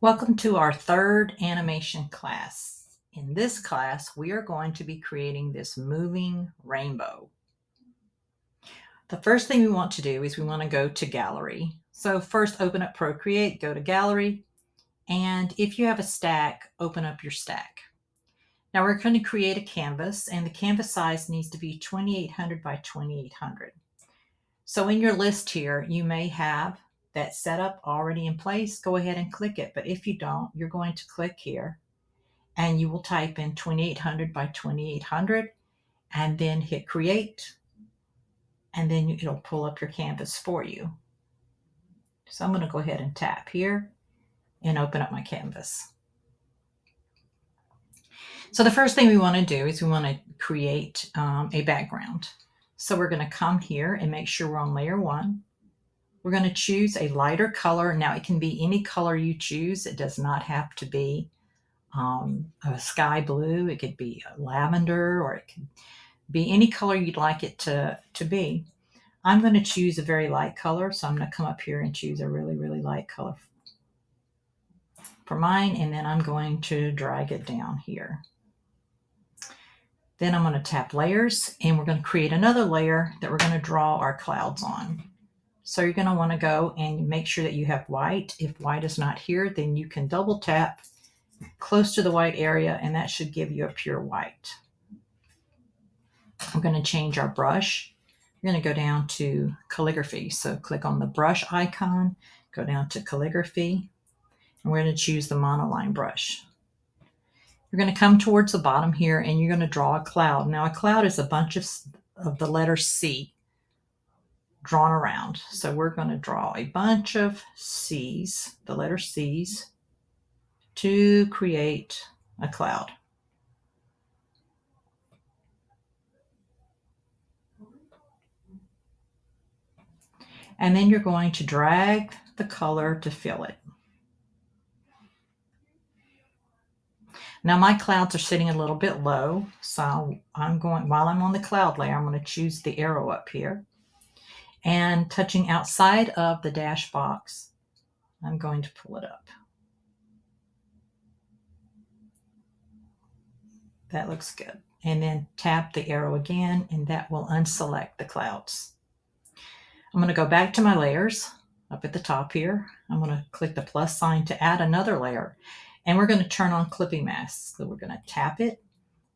Welcome to our third animation class. In this class, we are going to be creating this moving rainbow. The first thing we want to do is we want to go to Gallery. So first open up Procreate, go to Gallery, and if you have a stack, open up your stack. Now we're going to create a canvas, and the canvas size needs to be 2800 by 2800. So in your list here, you may have that setup already in place. Go ahead and click it. But if you don't, you're going to click here and you will type in 2800 by 2800 and then hit create. And then it'll pull up your canvas for you. So I'm going to go ahead and tap here and open up my canvas. So the first thing we want to do is we want to create a background. So we're going to come here and make sure we're on layer 1. We're going to choose a lighter color. Now it can be any color you choose. It does not have to be a sky blue. It could be a lavender, or it could be any color you'd like it to be. I'm going to choose a very light color. So I'm going to come up here and choose a really, really light color for mine. And then I'm going to drag it down here. Then I'm going to tap layers, and we're going to create another layer that we're going to draw our clouds on. So you're going to want to go and make sure that you have white. If white is not here, then you can double tap close to the white area, and that should give you a pure white. We're going to change our brush. We're going to go down to calligraphy. So click on the brush icon, go down to calligraphy, and we're going to choose the monoline brush. You're going to come towards the bottom here, and you're going to draw a cloud. Now a cloud is a bunch of the letter C drawn around. So we're going to draw a bunch of C's, the letter C's, to create a cloud. And then you're going to drag the color to fill it. Now my clouds are sitting a little bit low, so while I'm on the cloud layer, I'm going to choose the arrow up here. And touching outside of the dash box, I'm going to pull it up. That looks good. And then tap the arrow again, and that will unselect the clouds. I'm going to go back to my layers up at the top here. I'm going to click the plus sign to add another layer. And we're going to turn on clipping mask. So we're going to tap it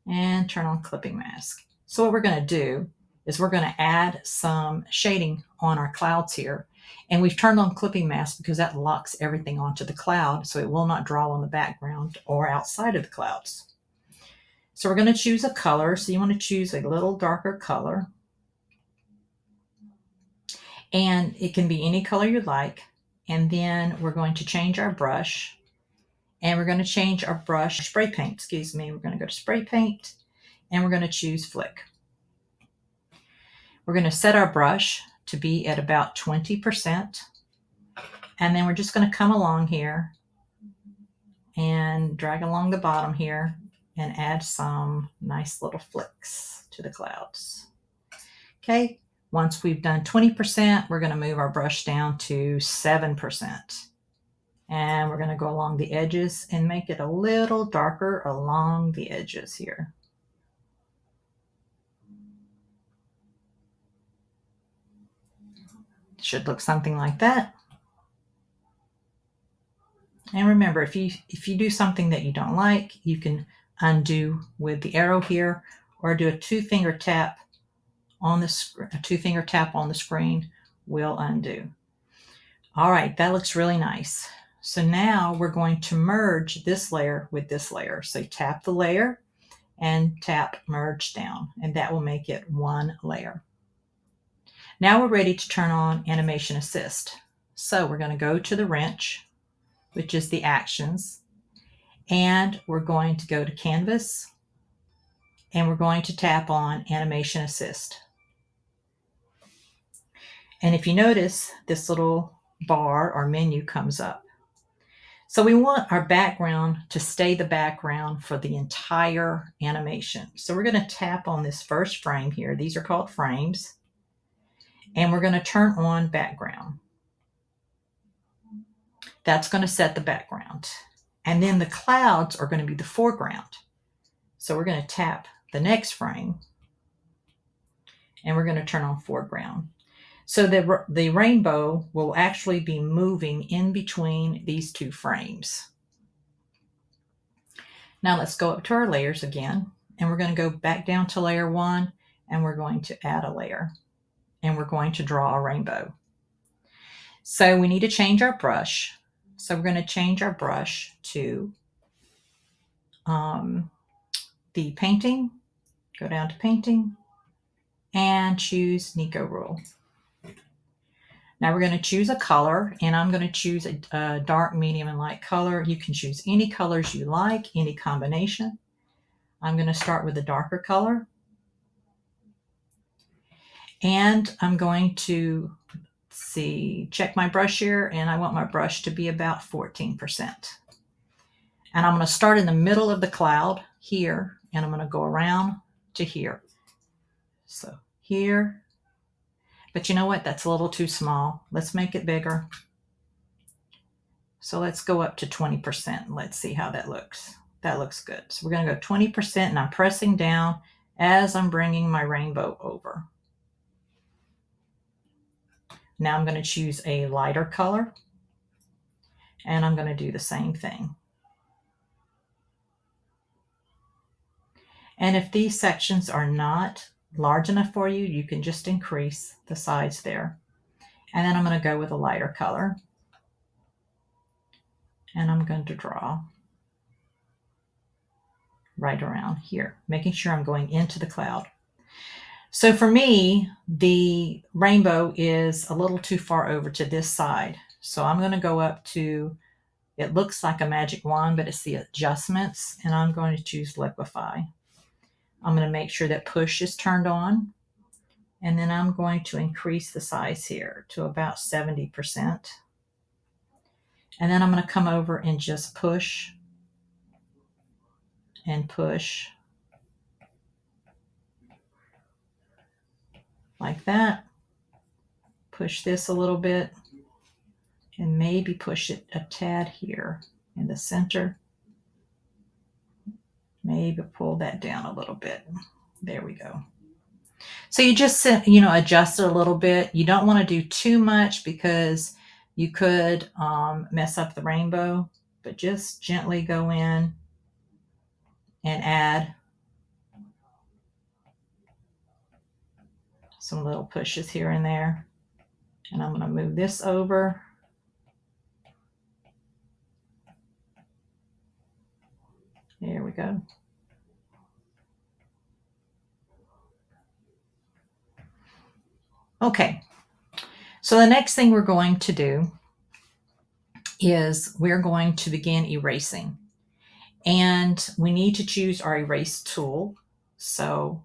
and turn on clipping mask. So what we're going to do is we're going to add some shading on our clouds here. And we've turned on clipping mask because that locks everything onto the cloud, so it will not draw on the background or outside of the clouds. So we're going to choose a color. So you want to choose a little darker color. And it can be any color you like. And then we're going to change our brush. And we're going to change our brush, spray paint, excuse me. We're going to go to spray paint, and we're going to choose flick. We're going to set our brush to be at about 20%. And then we're just going to come along here and drag along the bottom here and add some nice little flicks to the clouds. Okay, once we've done 20%, we're going to move our brush down to 7%. And we're going to go along the edges and make it a little darker along the edges here. It should look something like that. And remember, if you do something that you don't like, you can undo with the arrow here, or do a two-finger tap on the screen will undo. All right, that looks really nice. So now we're going to merge this layer with this layer. So tap the layer and tap merge down, and that will make it one layer. Now we're ready to turn on Animation Assist. So we're going to go to the wrench, which is the actions, and we're going to go to Canvas, and we're going to tap on Animation Assist. And if you notice, this little bar or menu comes up. So we want our background to stay the background for the entire animation. So we're going to tap on this first frame here. These are called frames. And we're going to turn on background. That's going to set the background. background. And then the clouds are going to be the foreground. So we're going to tap the next frame and we're going to turn on foreground. So the rainbow will actually be moving in between these two frames. Now let's go up to our layers again, and we're going to go back down to layer 1, and we're going to add a layer, and we're going to draw a rainbow. So we need to change our brush. So we're going to change our brush to the painting, go down to painting, and choose Nico Rule. Now we're going to choose a color, and I'm going to choose a dark, medium, and light color. You can choose any colors you like, any combination. I'm going to start with a darker color. And I'm going to check my brush here, and I want my brush to be about 14%. And I'm going to start in the middle of the cloud here, and I'm going to go around to here. So here. But you know what? That's a little too small. Let's make it bigger. So let's go up to 20%. Let's see how that looks. That looks good. So we're going to go 20%, and I'm pressing down as I'm bringing my rainbow over. Now I'm going to choose a lighter color, and I'm going to do the same thing. And if these sections are not large enough for you, you can just increase the size there. And then I'm going to go with a lighter color. And I'm going to draw right around here, making sure I'm going into the cloud. So for me, the rainbow is a little too far over to this side. So I'm going to go up to, it looks like a magic wand, but it's the adjustments, and I'm going to choose liquefy. I'm going to make sure that push is turned on, and then I'm going to increase the size here to about 70%. And then I'm going to come over and just push and push like that. Push this a little bit and maybe push it a tad here in the center. Maybe pull that down a little bit. There we go. So you just, adjust it a little bit. You don't want to do too much because you could mess up the rainbow, but just gently go in and add some little pushes here and there. And I'm going to move this over. There we go. Okay, so the next thing we're going to do is we're going to begin erasing. And we need to choose our erase tool. So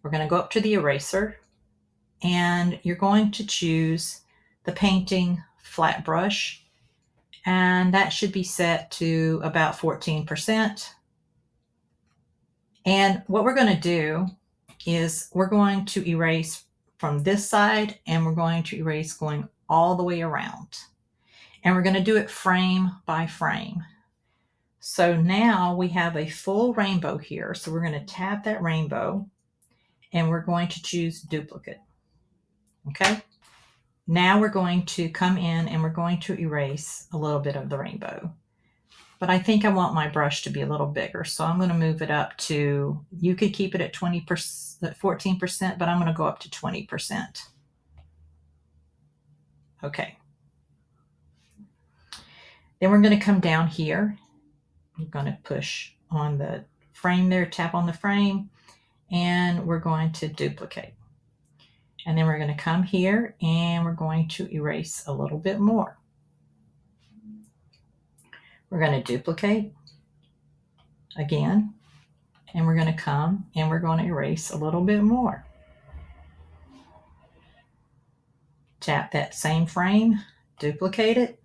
we're going to go up to the eraser, and you're going to choose the painting flat brush, and that should be set to about 14%. And what we're going to do is we're going to erase from this side, and we're going to erase going all the way around. And we're going to do it frame by frame. So now we have a full rainbow here. So we're going to tap that rainbow, and we're going to choose duplicate. Okay. Now we're going to come in and we're going to erase a little bit of the rainbow. But I think I want my brush to be a little bigger. So I'm going to move it up to, you could keep it at 20%, 14%, but I'm going to go up to 20%. Okay. Then we're going to come down here. I'm going to push on the frame there, tap on the frame, and we're going to duplicate. And then we're going to come here and we're going to erase a little bit more. We're going to duplicate again, and we're going to come and we're going to erase a little bit more. Tap that same frame, duplicate it,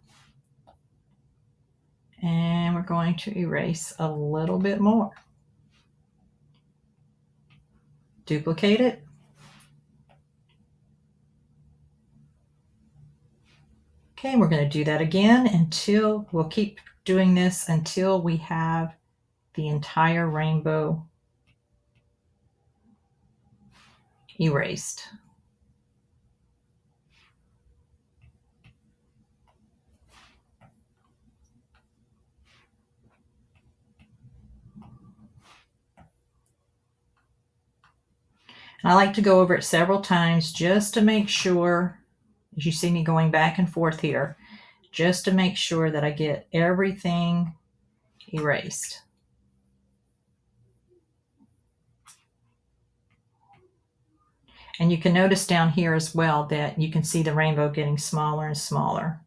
and we're going to erase a little bit more. Duplicate it. Okay, we're going to do that again until, we'll keep doing this until we have the entire rainbow erased. And I like to go over it several times just to make sure, as you see me going back and forth here, just to make sure that I get everything erased. And you can notice down here as well that you can see the rainbow getting smaller and smaller.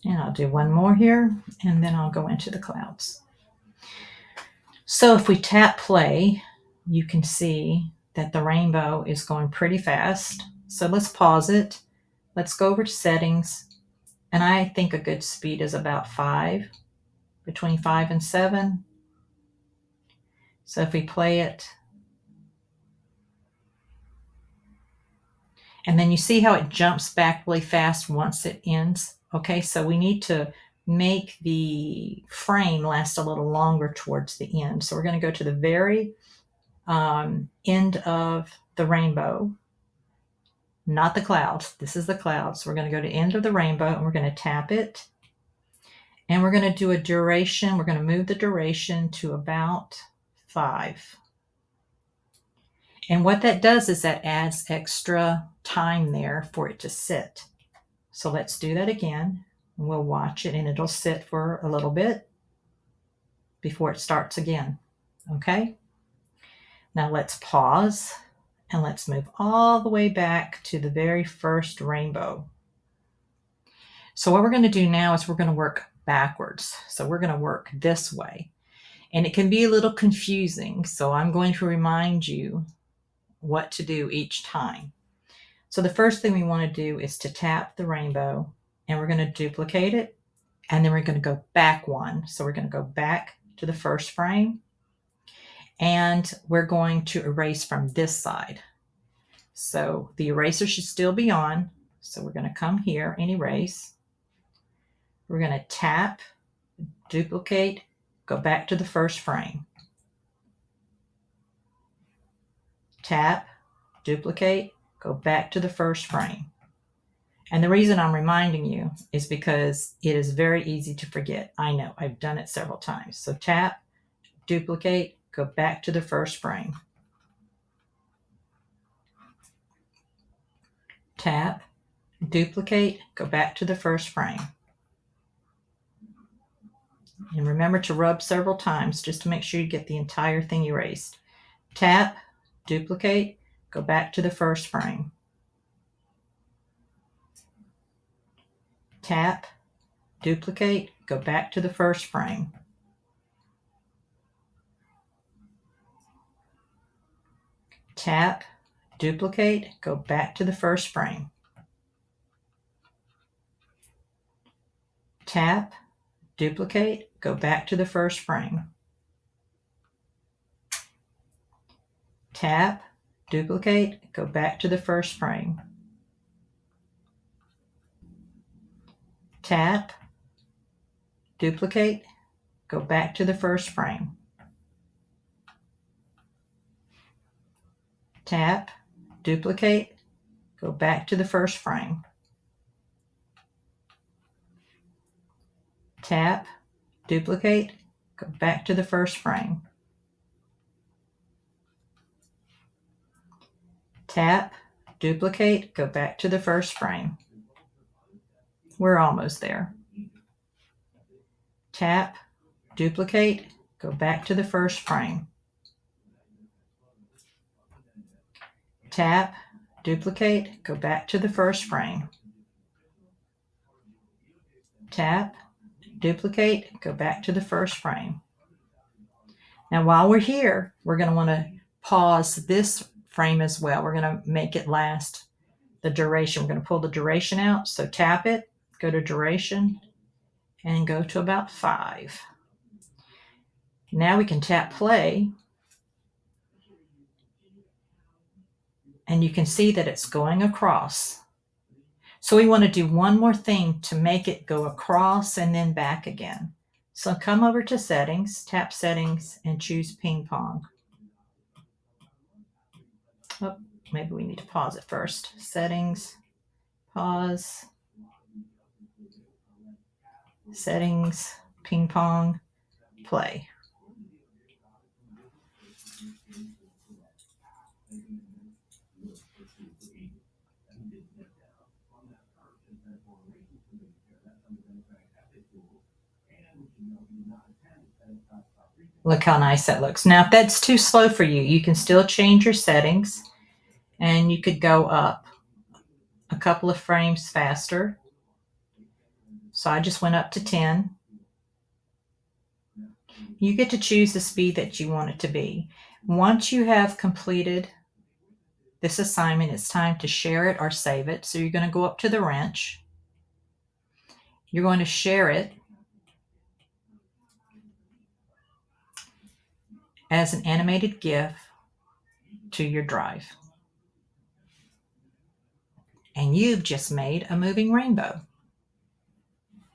And I'll do one more here, and then I'll go into the clouds. So if we tap play, you can see that the rainbow is going pretty fast. So let's pause it. Let's go over to settings. And I think a good speed is about 5, between 5 and 7. So if we play it, and then you see how it jumps back really fast once it ends. Okay, so we need to make the frame last a little longer towards the end. So we're going to go to the very end of the rainbow, not the clouds. This is the clouds. So we're going to go to end of the rainbow, and we're going to tap it. And we're going to do a duration. We're going to move the duration to about 5. And what that does is that adds extra time there for it to sit. So let's do that again. We'll watch it, and it'll sit for a little bit before it starts again. Okay? Now let's pause, and let's move all the way back to the very first rainbow. So what we're going to do now is we're going to work backwards. So we're going to work this way. And it can be a little confusing, so I'm going to remind you what to do each time. So the first thing we want to do is to tap the rainbow, and we're going to duplicate it, and then we're going to go back one. So we're going to go back to the first frame, and we're going to erase from this side. So the eraser should still be on. So we're going to come here and erase. We're going to tap, duplicate, go back to the first frame. Tap, duplicate, go back to the first frame. And the reason I'm reminding you is because it is very easy to forget. I know, I've done it several times. So tap, duplicate, go back to the first frame. Tap, duplicate, go back to the first frame. And remember to rub several times just to make sure you get the entire thing erased. Tap, duplicate, go back to the first frame. Tap, duplicate, go back to the first frame. Tap, duplicate, go back to the first frame. Tap, duplicate, go back to the first frame. Tap, duplicate, go back to the first frame. Tap, duplicate, go back to the first frame. Tap, duplicate, go back to the first frame. Tap, duplicate, go back to the first frame. Tap, duplicate, go back to the first frame. We're almost there. Tap, duplicate, go back to the first frame. Tap, duplicate, go back to the first frame. Tap, duplicate, go back to the first frame. Now, while we're here, we're going to want to pause this frame as well. We're going to make it last the duration. We're going to pull the duration out. So tap it, go to duration, and go to about 5. Now we can tap play, and you can see that it's going across. So we want to do one more thing to make it go across and then back again. So come over to settings, tap settings, and choose ping pong. Oh, maybe we need to pause it first. Settings, pause, settings, ping pong, play. Look how nice that looks. Now, if that's too slow for you, you can still change your settings, and you could go up a couple of frames faster. So I just went up to 10. You get to choose the speed that you want it to be. Once you have completed this assignment, it's time to share it or save it. So you're going to go up to the wrench. You're going to share it as an animated GIF to your drive. And you've just made a moving rainbow.